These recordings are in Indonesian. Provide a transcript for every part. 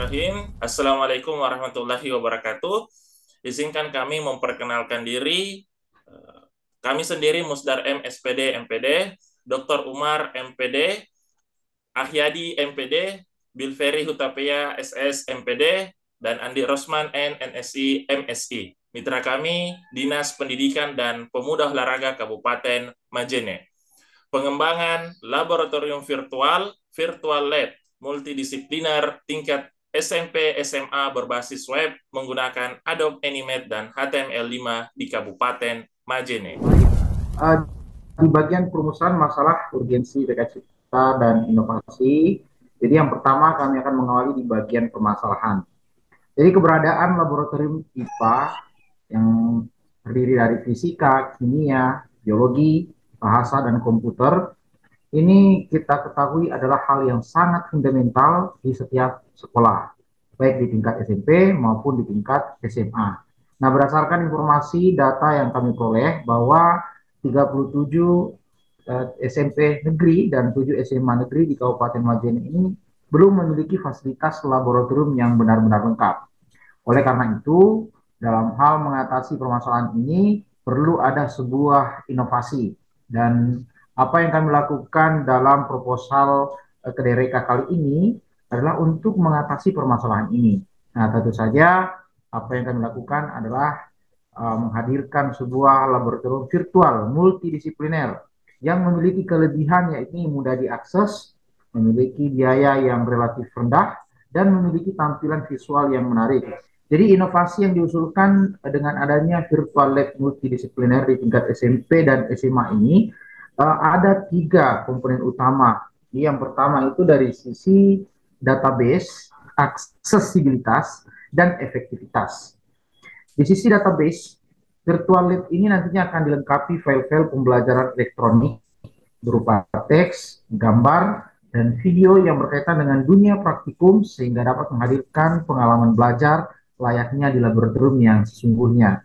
Bismillahirrahmanirrahim. Assalamualaikum warahmatullahi wabarakatuh. Izinkan kami memperkenalkan diri. Kami sendiri Musdar M. SPD MPD, Dr. Umar MPD, Ahyadi MPD, Bilferi Hutapea SS MPD, dan Andi Rosman N. NSI MSI. Mitra kami Dinas Pendidikan dan Pemuda Olahraga Kabupaten Majene. Pengembangan laboratorium virtual lab multidisipliner tingkat SMP SMA berbasis web menggunakan Adobe Animate dan HTML5 di Kabupaten Majene. Di bagian perumusan masalah urgensi terkait cipta dan inovasi, jadi yang pertama kami akan mengawali di bagian permasalahan. Jadi keberadaan laboratorium IPA yang terdiri dari fisika, kimia, biologi, bahasa, dan komputer, ini kita ketahui adalah hal yang sangat fundamental di setiap sekolah, baik di tingkat SMP maupun di tingkat SMA. Nah, berdasarkan informasi data yang kami peroleh bahwa 37 SMP negeri dan 7 SMA negeri di Kabupaten Majene ini belum memiliki fasilitas laboratorium yang benar-benar lengkap. Oleh karena itu, dalam hal mengatasi permasalahan ini perlu ada sebuah inovasi, dan apa yang kami lakukan dalam proposal Kedereka kali ini adalah untuk mengatasi permasalahan ini. Nah, tentu saja apa yang kami lakukan adalah menghadirkan sebuah laboratorium virtual multidisipliner yang memiliki kelebihan yaitu mudah diakses, memiliki biaya yang relatif rendah, dan memiliki tampilan visual yang menarik. Jadi inovasi yang diusulkan dengan adanya virtual lab multidisipliner di tingkat SMP dan SMA ini ada tiga komponen utama. Yang pertama itu dari sisi database, aksesibilitas, dan efektivitas. Di sisi database, virtual lab ini nantinya akan dilengkapi file-file pembelajaran elektronik berupa teks, gambar, dan video yang berkaitan dengan dunia praktikum sehingga dapat menghadirkan pengalaman belajar layaknya di laboratorium yang sesungguhnya.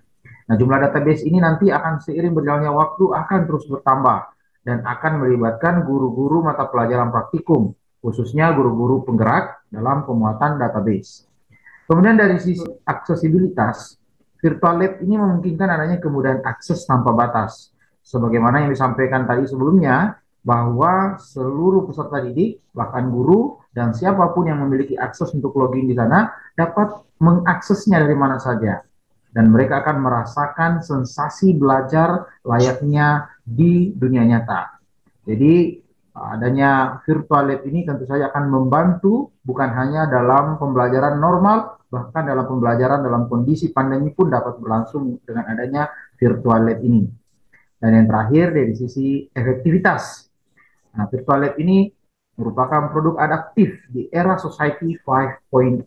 Nah, jumlah database ini nanti akan seiring berjalannya waktu akan terus bertambah dan akan melibatkan guru-guru mata pelajaran praktikum, khususnya guru-guru penggerak dalam pemuatan database. Kemudian dari sisi aksesibilitas, virtual lab ini memungkinkan adanya kemudahan akses tanpa batas. Sebagaimana yang disampaikan tadi sebelumnya, bahwa seluruh peserta didik, bahkan guru, dan siapapun yang memiliki akses untuk login di sana, dapat mengaksesnya dari mana saja. Dan mereka akan merasakan sensasi belajar layaknya di dunia nyata. Jadi adanya virtual lab ini tentu saja akan membantu bukan hanya dalam pembelajaran normal, bahkan dalam pembelajaran dalam kondisi pandemi pun dapat berlangsung dengan adanya virtual lab ini. Dan yang terakhir dari sisi efektivitas. Nah, virtual lab ini merupakan produk adaptif di era Society 5.0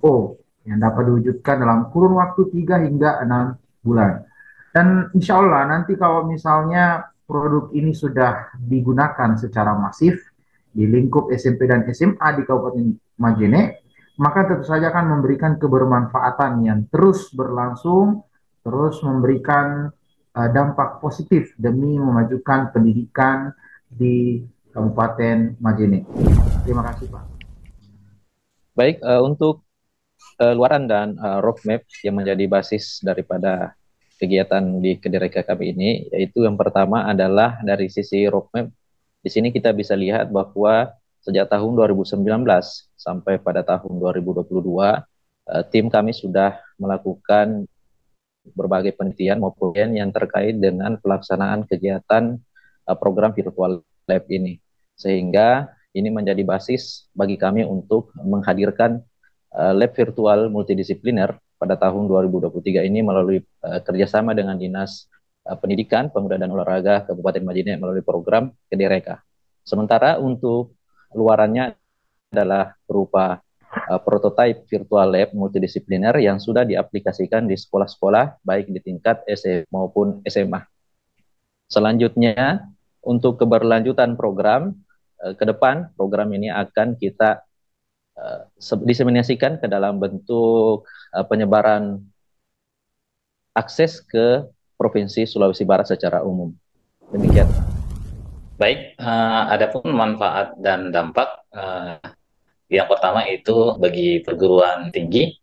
yang dapat diwujudkan dalam kurun waktu 3 hingga 6 bulan. Dan insya Allah nanti kalau misalnya produk ini sudah digunakan secara masif di lingkup SMP dan SMA di Kabupaten Majene, maka tentu saja akan memberikan kebermanfaatan yang terus berlangsung, terus memberikan dampak positif demi memajukan pendidikan di Kabupaten Majene. Terima kasih, Pak. Baik, untuk luaran dan roadmap yang menjadi basis daripada kegiatan di Kedereka kami ini, yaitu yang pertama adalah dari sisi roadmap. Di sini kita bisa lihat bahwa sejak tahun 2019 sampai pada tahun 2022, tim kami sudah melakukan berbagai penelitian maupun yang terkait dengan pelaksanaan kegiatan program virtual lab ini. Sehingga ini menjadi basis bagi kami untuk menghadirkan lab virtual multidisipliner pada tahun 2023 ini melalui kerjasama dengan Dinas Pendidikan, Pemuda dan Olahraga Kabupaten Majene melalui program Kedereka. Sementara untuk luarannya adalah berupa prototipe virtual lab multidisipliner yang sudah diaplikasikan di sekolah-sekolah baik di tingkat SMP maupun SMA. Selanjutnya, untuk keberlanjutan program, ke depan program ini akan kita diseminasikan ke dalam bentuk penyebaran akses ke Provinsi Sulawesi Barat secara umum. Demikian. Baik, adapun manfaat dan dampak Yang pertama itu bagi perguruan tinggi,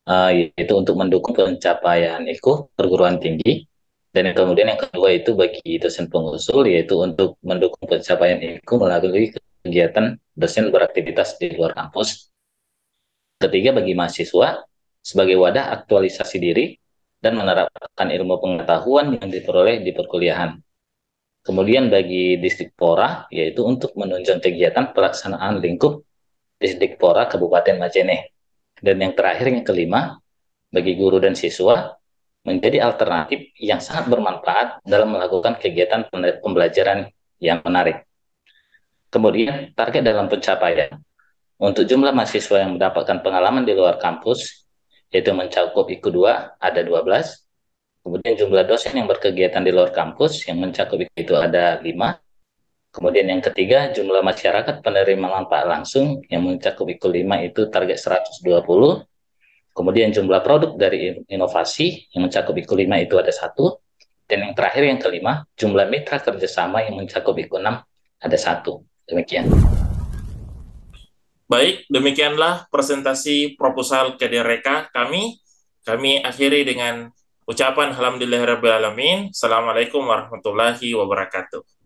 yaitu untuk mendukung pencapaian IKU perguruan tinggi. Dan kemudian yang kedua itu bagi dosen pengusul, yaitu untuk mendukung pencapaian IKU melalui kegiatan dosen beraktivitas di luar kampus. Ketiga, bagi mahasiswa sebagai wadah aktualisasi diri dan menerapkan ilmu pengetahuan yang diperoleh di perkuliahan. Kemudian bagi Distrik-Pora, yaitu untuk menunjang kegiatan pelaksanaan lingkup Distrik-Pora Kabupaten Majene. Dan yang terakhir, yang kelima, bagi guru dan siswa, menjadi alternatif yang sangat bermanfaat dalam melakukan kegiatan pembelajaran yang menarik. Kemudian, target dalam pencapaian. Untuk jumlah mahasiswa yang mendapatkan pengalaman di luar kampus, yaitu mencakup IKU 2, ada 12. Kemudian jumlah dosen yang berkegiatan di luar kampus yang mencakup itu ada 5. Kemudian yang ketiga, jumlah masyarakat penerima manfaat langsung yang mencakup IKU 5 itu target 120. Kemudian jumlah produk dari inovasi yang mencakup IKU 5 itu ada 1. Dan yang terakhir, yang kelima, jumlah mitra kerjasama yang mencakup IKU 6 ada 1. Demikian. Baik, demikianlah presentasi proposal KDRK kami. Kami akhiri dengan ucapan alhamdulillahirabbil alamin. Assalamualaikum warahmatullahi wabarakatuh.